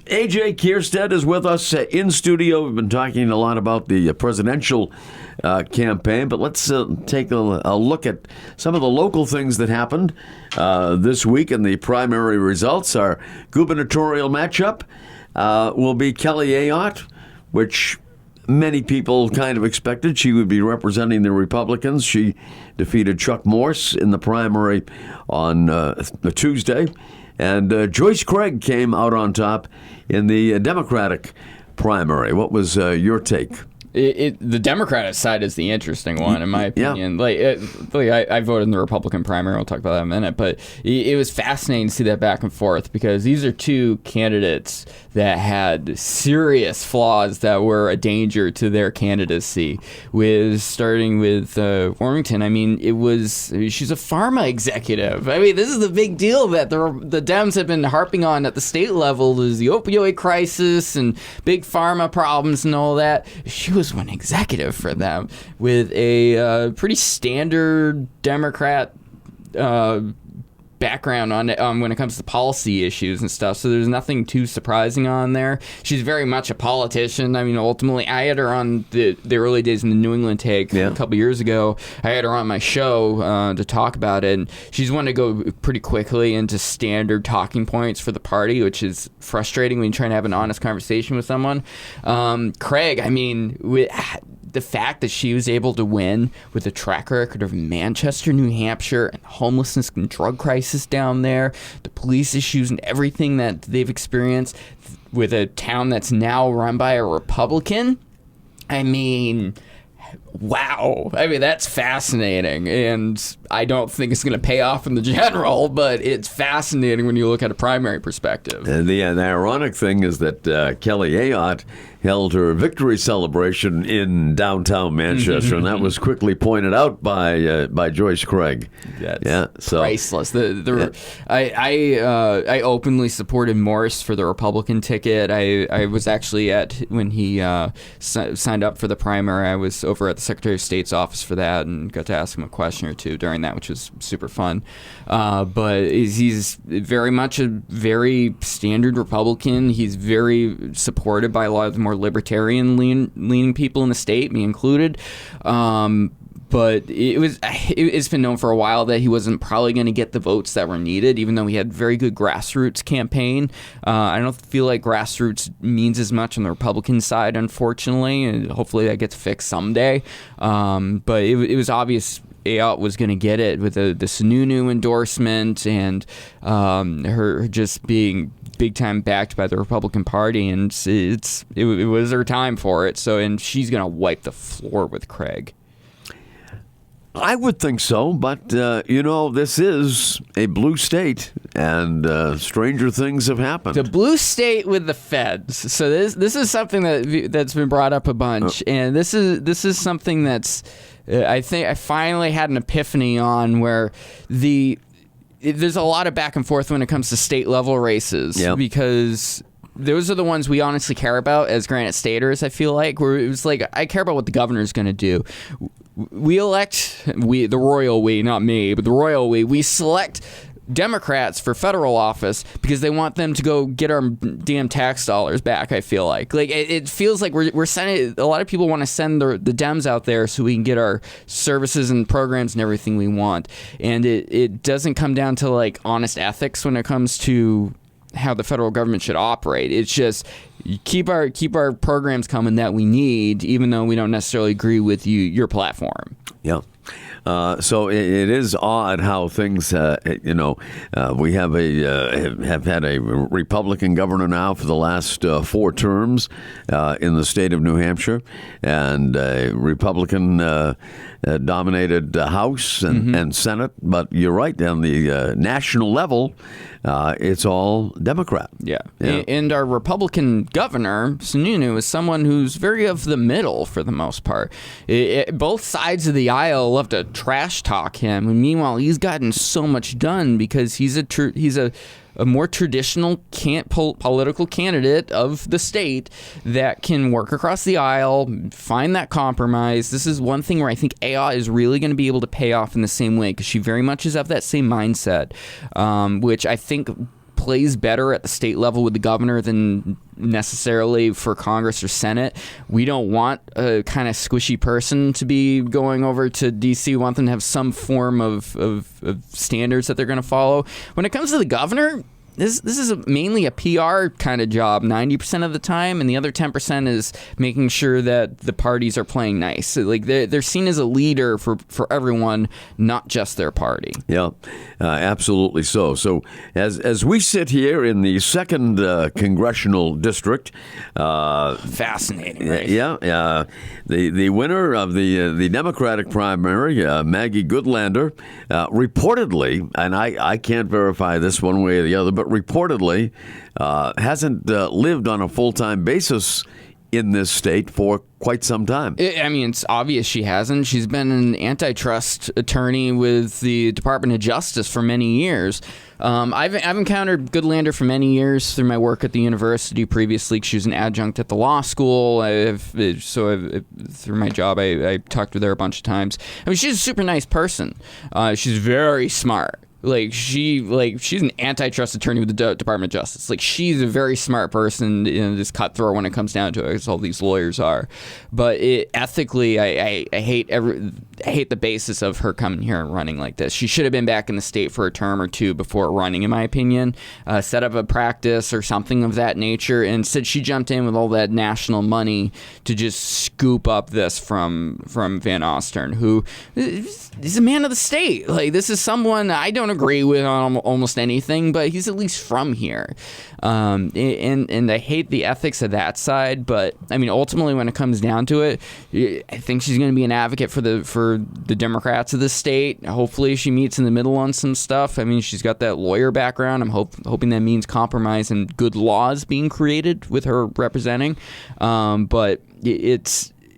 A.J. Kierstead is with us in studio. We've been talking a lot about the presidential campaign, but let's take a look at some of the local things that happened this week in the primary results. Our gubernatorial matchup will be Kelly Ayotte, which many people kind of expected she would be representing the Republicans. She defeated Chuck Morse in the primary on Tuesday. And Joyce Craig came out on top in the Democratic primary. What was your take? The Democratic side is the interesting one, in my opinion. Yeah. I voted in the Republican primary. We'll talk about that in a minute. But it was fascinating to see that back and forth because these are two candidates that had serious flaws that were a danger to their candidacy. Starting with Warmington, I mean, she's a pharma executive. I mean, this is the big deal that the Dems have been harping on at the state level is the opioid crisis and big pharma problems and all that. She was one executive for them with a pretty standard Democrat background on when it comes to policy issues and stuff. So there's nothing too surprising on there. She's very much a politician. I mean, ultimately, I had her on the early days in the New England Take a couple years ago. I had her on my show to talk about it, and she's one to go pretty quickly into standard talking points for the party, which is frustrating when you're trying to have an honest conversation with someone. Craig, I mean, the fact that she was able to win with a track record of Manchester, New Hampshire, and homelessness and drug crisis down there, the police issues and everything that they've experienced with a town that's now run by a Republican, I mean, wow. I mean, that's fascinating, and I don't think it's going to pay off in the general, but it's fascinating when you look at a primary perspective. And the ironic thing is that Kelly Ayotte held her victory celebration in downtown Manchester, and that was quickly pointed out by Joyce Craig. That's priceless. I openly supported Morse for the Republican ticket. I was actually when he signed up for the primary. I was over at the Secretary of State's office for that and got to ask him a question or two during that, which was super fun. But he's very much a very standard Republican. He's very supported by a lot of the more libertarian leaning people in the state, me included. But it's been known for a while that he wasn't probably going to get the votes that were needed, even though he had very good grassroots campaign. I don't feel like grassroots means as much on the Republican side, unfortunately, and hopefully that gets fixed someday. But it was obvious Ayotte was going to get it with the Sununu endorsement and her just being big time backed by the Republican Party, and it was her time for it. And she's going to wipe the floor with Craig. I would think so, but, this is a blue state, and stranger things have happened. The blue state with the feds. So this is something that's been brought up a bunch, and this is something that's, I think I finally had an epiphany on where there's a lot of back and forth when it comes to state level races, because those are the ones we honestly care about as Granite Staters, I feel like, where it was like, I care about what the governor's going to do. We elect, the royal we, not me, but the royal we select Democrats for federal office because they want them to go get our damn tax dollars back, I feel like. Like, it feels like we're sending, a lot of people want to send the Dems out there so we can get our services and programs and everything we want. And it doesn't come down to, like, honest ethics when it comes to how the federal government should operate. It's just keep our programs coming that we need, even though we don't necessarily agree with your platform. Yeah. So it is odd how things, we have had a Republican governor now for the last 4 terms in the state of New Hampshire, and a Republican dominated House and Senate. But you're right, on the national level, it's all Democrat. Yeah. And our Republican governor, Sununu, is someone who's very of the middle for the most part. Both sides of the aisle love to trash talk him, and meanwhile he's gotten so much done because he's a more traditional political candidate of the state that can work across the aisle, find that compromise. This is one thing where I think Ayotte is really going to be able to pay off in the same way, because she very much is of that same mindset, which I think plays better at the state level with the governor than necessarily for Congress or Senate. We don't want a kind of squishy person to be going over to DC. We want them to have some form of standards that they're going to follow. When it comes to the governor, this is mainly a PR kind of job 90% of the time, and the other 10% is making sure that the parties are playing nice. So, like, they're seen as a leader for everyone, not just their party. Yeah, absolutely so. So as we sit here in the 2nd congressional district, fascinating, right? Yeah, the winner of the Democratic primary, Maggie Goodlander, reportedly, and I can't verify this one way or the other, but reportedly hasn't lived on a full-time basis in this state for quite some time. I mean, it's obvious she hasn't. She's been an antitrust attorney with the Department of Justice for many years. I've encountered Goodlander for many years through my work at the university previously. She was an adjunct at the law school. Through my job, I talked with her a bunch of times. I mean, she's a super nice person. She's very smart. She's an antitrust attorney with the Department of Justice. Like, she's a very smart person, just cutthroat when it comes down to it, as all these lawyers are. But ethically, I hate the basis of her coming here and running like this. She should have been back in the state for a term or two before running, in my opinion. Set up a practice or something of that nature. And instead, she jumped in with all that national money to just scoop up this from Van Ostern, who is a man of the state. Like, this is someone I don't agree with on almost anything, but he's at least from here. And I hate the ethics of that side, but I mean, ultimately, when it comes down to it, I think she's going to be an advocate for the Democrats of the state. Hopefully, she meets in the middle on some stuff. I mean, she's got that lawyer background. I'm hoping that means compromise and good laws being created with her representing. But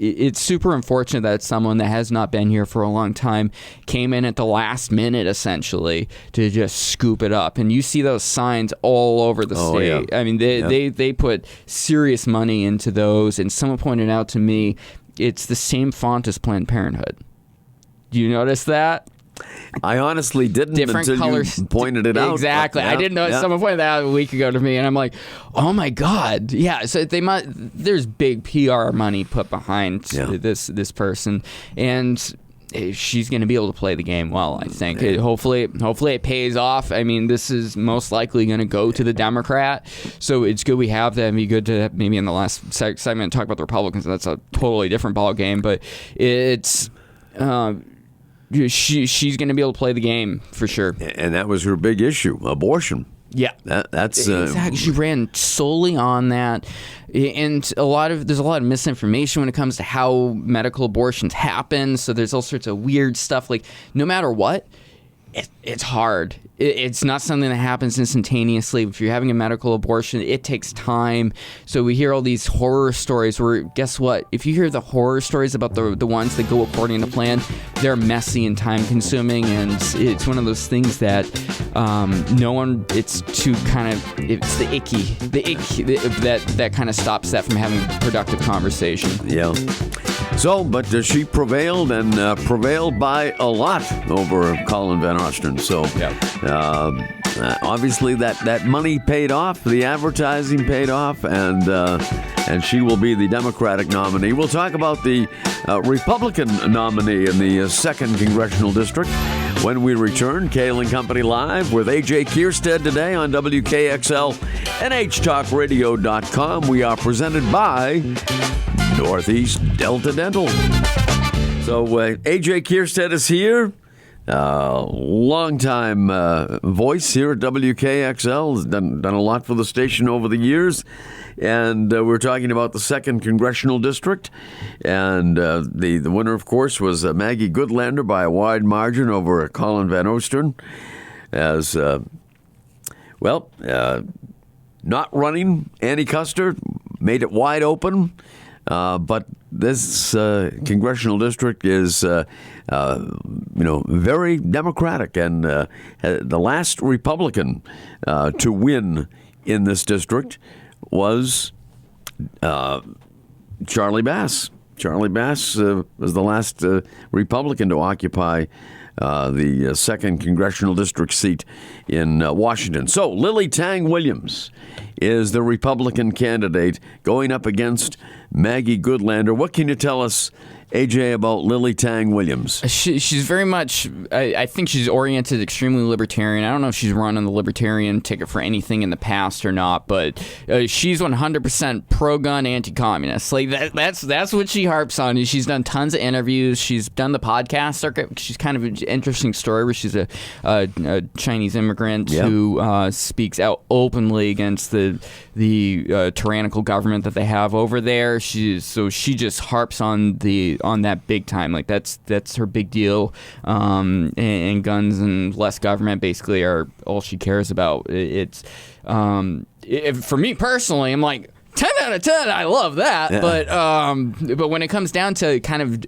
it's super unfortunate that someone that has not been here for a long time came in at the last minute, essentially, to just scoop it up. And you see those signs all over the state. Yeah. I mean, they put serious money into those. And someone pointed out to me, it's the same font as Planned Parenthood. Do you notice that? I honestly didn't Different until colors. You pointed it out. Exactly. I didn't know. Yeah. Someone pointed that out a week ago to me, and I'm like, oh my God. Yeah. So there's big PR money put behind this person, and she's going to be able to play the game well, I think. Hopefully it pays off. I mean, this is most likely going to go to the Democrat, so it's good we have that. It'd be good to maybe in the last segment talk about the Republicans. That's a totally different ball game, but it's she's going to be able to play the game for sure. And that was her big issue, abortion. Yeah, that's exactly. She ran solely on that, and there's a lot of misinformation when it comes to how medical abortions happen. So there's all sorts of weird stuff. Like, no matter what, it's hard. It's not something that happens instantaneously. If you're having a medical abortion, it takes time. So we hear all these horror stories where, guess what? If you hear the horror stories about the ones that go according to plan, they're messy and time-consuming, and it's one of those things that it's the icky that kind of stops that from having productive conversation. Yeah. So, but she prevailed, and prevailed by a lot over Colin Van Ostern. So, obviously that money paid off, the advertising paid off, and she will be the Democratic nominee. We'll talk about the Republican nominee in the 2nd Congressional District when we return. Cail and Company Live with A.J. Kierstead today on WKXL and HTalkRadio.com. We are presented by Northeast Delta Dental. So A.J. Kierstead is here. Long-time voice here at WKXL. Has done a lot for the station over the years. And we're talking about the 2nd Congressional District. And the winner, of course, was Maggie Goodlander by a wide margin over Colin Van Ostern. As, not running, Annie Custer made it wide open. But this congressional district is, very Democratic, and the last Republican to win in this district was Charlie Bass. Charlie Bass was the last Republican to occupy the 2nd Congressional District seat in Washington. So Lily Tang Williams is the Republican candidate going up against Maggie Goodlander. What can you tell us, AJ, about Lily Tang Williams? She's very much, I think she's oriented extremely libertarian. I don't know if she's run on the libertarian ticket for anything in the past or not, but she's 100% pro-gun, anti-communist. Like that's what she harps on. She's done tons of interviews. She's done the podcast circuit. She's kind of an interesting story where she's a Chinese immigrant who speaks out openly against the tyrannical government that they have over there. She just harps on that big time. Like that's her big deal. And guns and less government basically are all she cares about. For me personally, I'm like 10 out of 10. I love that. Yeah. But when it comes down to kind of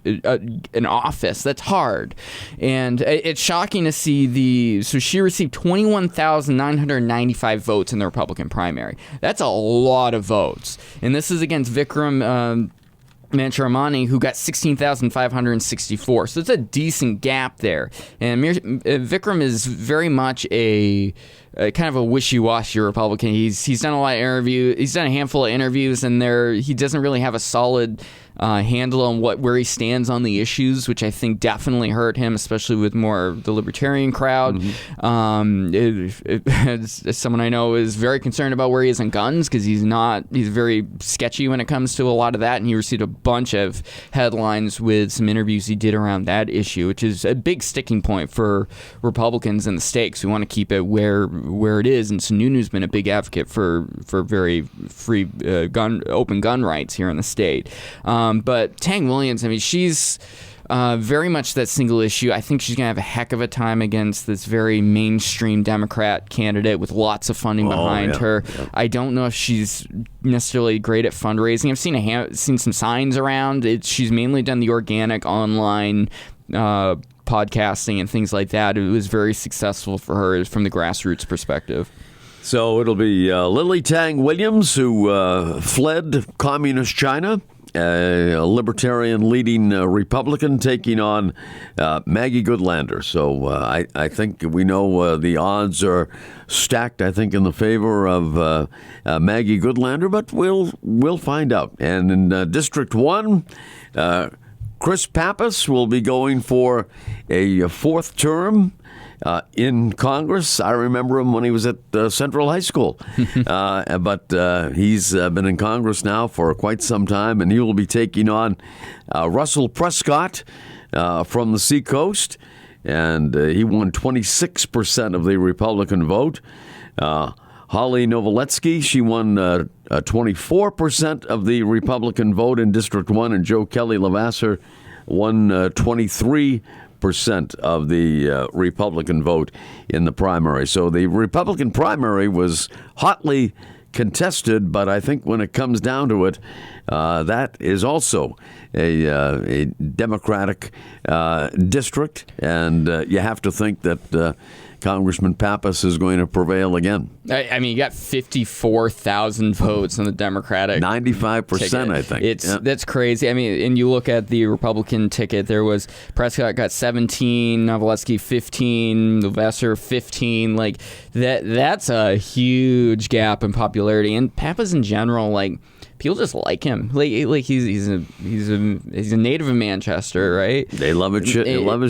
an office, that's hard. And it's shocking to see so she received 21,995 votes in the Republican primary. That's a lot of votes. And this is against Vikram Mancharamani, who got 16,564. So it's a decent gap there. And Vikram is very much a kind of a wishy-washy Republican. He's done a lot of interviews. He's done a handful of interviews, and he doesn't really have a solid handle on where he stands on the issues, which I think definitely hurt him, especially with more of the libertarian crowd. Mm-hmm. As someone I know is very concerned about where he is on guns, because he's very sketchy when it comes to a lot of that, and he received a bunch of headlines with some interviews he did around that issue, which is a big sticking point for Republicans in the state. We want to keep it where it is, and Sununu's been a big advocate for very free open gun rights here in the state. But Tang Williams, I mean, she's very much that single issue. I think she's going to have a heck of a time against this very mainstream Democrat candidate with lots of funding behind her. Yeah. I don't know if she's necessarily great at fundraising. I've seen some signs around. She's mainly done the organic online podcasting and things like that. It was very successful for her from the grassroots perspective. So it'll be Lily Tang Williams, who fled communist China, a libertarian leading Republican, taking on Maggie Goodlander. So I think we know the odds are stacked, I think, in the favor of Maggie Goodlander, but we'll find out. And in District 1, Chris Pappas will be going for a fourth term in Congress. I remember him when he was at Central High School. But he's been in Congress now for quite some time, and he will be taking on Russell Prescott from the Seacoast. And he won 26% of the Republican vote. Holly Novoletsky, she won 24% of the Republican vote in District 1, and Joe Kelly Lavasser won 23% of the Republican vote in the primary. So the Republican primary was hotly contested, but I think when it comes down to it, that is also a Democratic district, and you have to think that Congressman Pappas is going to prevail again. I mean, you got 54,000 votes on the Democratic 95%, ticket. I think. That's crazy. I mean, and you look at the Republican ticket, there was Prescott got 17, Novoletsky 15, Lavasser 15. Like that's a huge gap in popularity. And Pappas in general, like, people just like him. Like he's a native of Manchester, right? They love his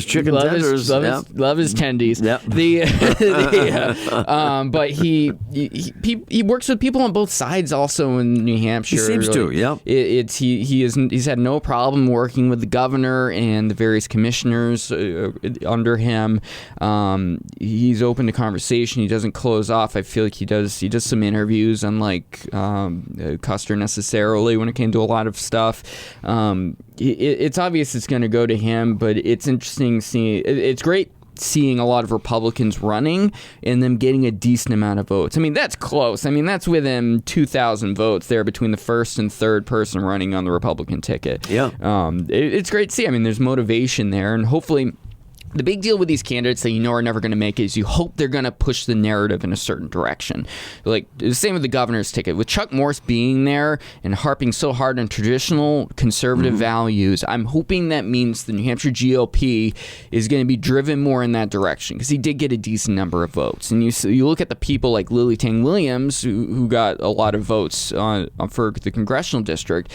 chicken tenders. Love his tendies. Yep. But he works with people on both sides also in New Hampshire. He seems to. Yeah. He's had no problem working with the governor and the various commissioners under him. He's open to conversation. He doesn't close off. I feel like he does some interviews, unlike Custer necessarily when it came to a lot of stuff. It's obvious it's going to go to him, but it's interesting seeing. It's great seeing a lot of Republicans running and them getting a decent amount of votes. I mean, that's close. I mean, that's within 2,000 votes there between the first and third person running on the Republican ticket. Yeah. It's great to see. I mean, there's motivation there, and hopefully The big deal with these candidates that you know are never going to make it is you hope they're going to push the narrative in a certain direction. Like the same with the governor's ticket. With Chuck Morse being there and harping so hard on traditional conservative values, I'm hoping that means the New Hampshire GOP is going to be driven more in that direction, because he did get a decent number of votes. And you look at the people like Lily Tang Williams, who got a lot of votes for the congressional district.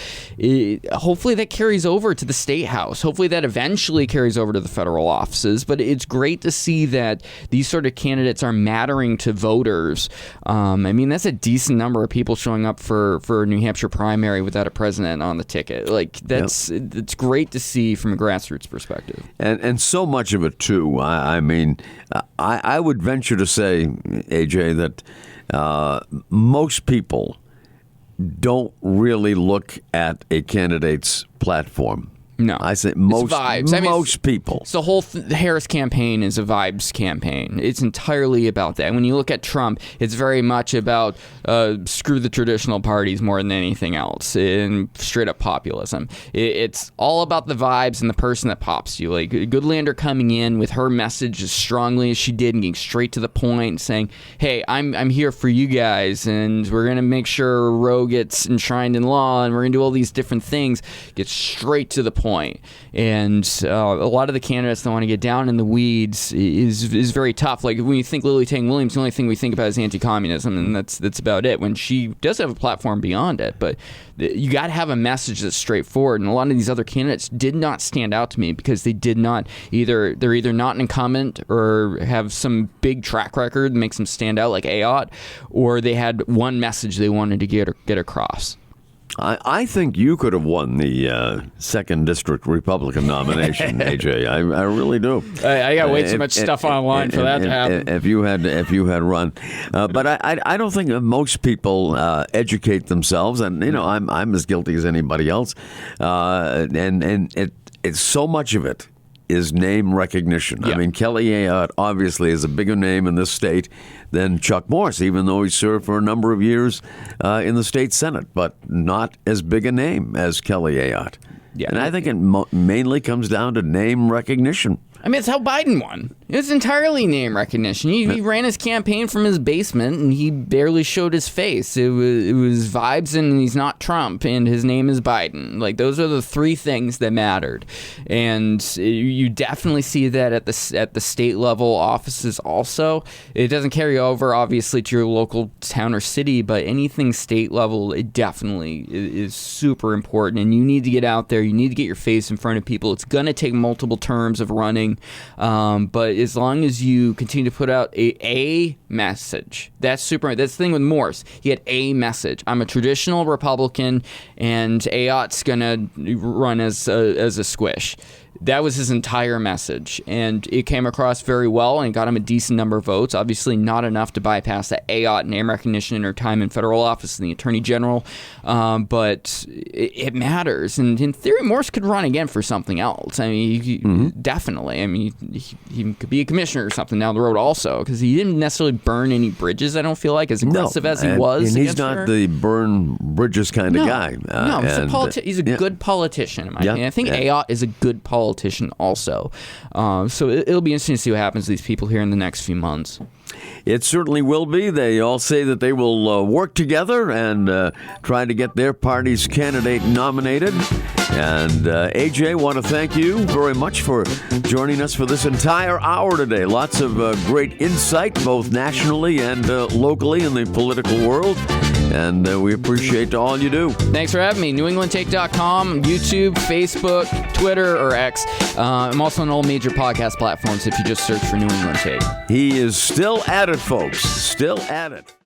Hopefully that carries over to the state house. Hopefully that eventually carries over to the federal offices. But it's great to see that these sort of candidates are mattering to voters. I mean, that's a decent number of people showing up for a New Hampshire primary without a president on the ticket. Like, it's great to see from a grassroots perspective. And so much of it, too. I mean, I would venture to say, AJ, that most people don't really look at a candidate's platform. No. I say most people. So the whole the Harris campaign is a vibes campaign. It's entirely about that. When you look at Trump, it's very much about screw the traditional parties more than anything else, and straight up populism. It's all about the vibes and the person that pops you. Like Goodlander coming in with her message as strongly as she did and getting straight to the point, saying, hey, I'm here for you guys, and we're going to make sure Roe gets enshrined in law, and we're going to do all these different things. Get straight to the point. And a lot of the candidates that want to get down in the weeds is very tough. Like when you think Lily Tang Williams, the only thing we think about is anti-communism, and that's about it. When she does have a platform beyond it, but you got to have a message that's straightforward. And a lot of these other candidates did not stand out to me because they did not they're either not an incumbent or have some big track record that makes them stand out, like Ayotte, or they had one message they wanted to get across. I think you could have won the 2nd District Republican nomination, AJ. I really do. I got way too much stuff online for that to happen. If you had run, but I don't think most people educate themselves, and I'm as guilty as anybody else, and it's so much of it is name recognition. Yeah. I mean, Kelly Ayotte obviously is a bigger name in this state than Chuck Morse, even though he served for a number of years in the state Senate, but not as big a name as Kelly Ayotte. Yeah. And I think it mainly comes down to name recognition. I mean, it's how Biden won. It's entirely name recognition. He ran his campaign from his basement, and he barely showed his face. It was vibes, and he's not Trump, and his name is Biden. Like, those are the three things that mattered. And you definitely see that at the state level offices also. It doesn't carry over, obviously, to your local town or city, but anything state level, it definitely is super important. And you need to get out there. You need to get your face in front of people. It's going to take multiple terms of running. But as long as you continue to put out a message, that's super. That's the thing with Morse. He had a message. I'm a traditional Republican, and Ayotte's gonna run as a squish. That was his entire message, and it came across very well, and got him a decent number of votes. Obviously, not enough to bypass that Ayotte name recognition in her time in federal office and the Attorney General, but it matters. And in theory, Morse could run again for something else. I mean, definitely. I mean, he could be a commissioner or something down the road also, because he didn't necessarily burn any bridges, I don't feel like, as aggressive as he was. And he's not the burn bridges kind of guy. He's a good politician, in my opinion. I think Ayotte is a good politician also. So it'll be interesting to see what happens to these people here in the next few months. It certainly will be. They all say that they will work together and try to get their party's candidate nominated. And AJ, want to thank you very much for joining us for this entire hour today. Lots of great insight, both nationally and locally in the political world. And we appreciate all you do. Thanks for having me. NewEnglandTake.com, YouTube, Facebook, Twitter, or X. I'm also on all major podcast platforms if you just search for New England Take. He is still at it, folks. Still at it.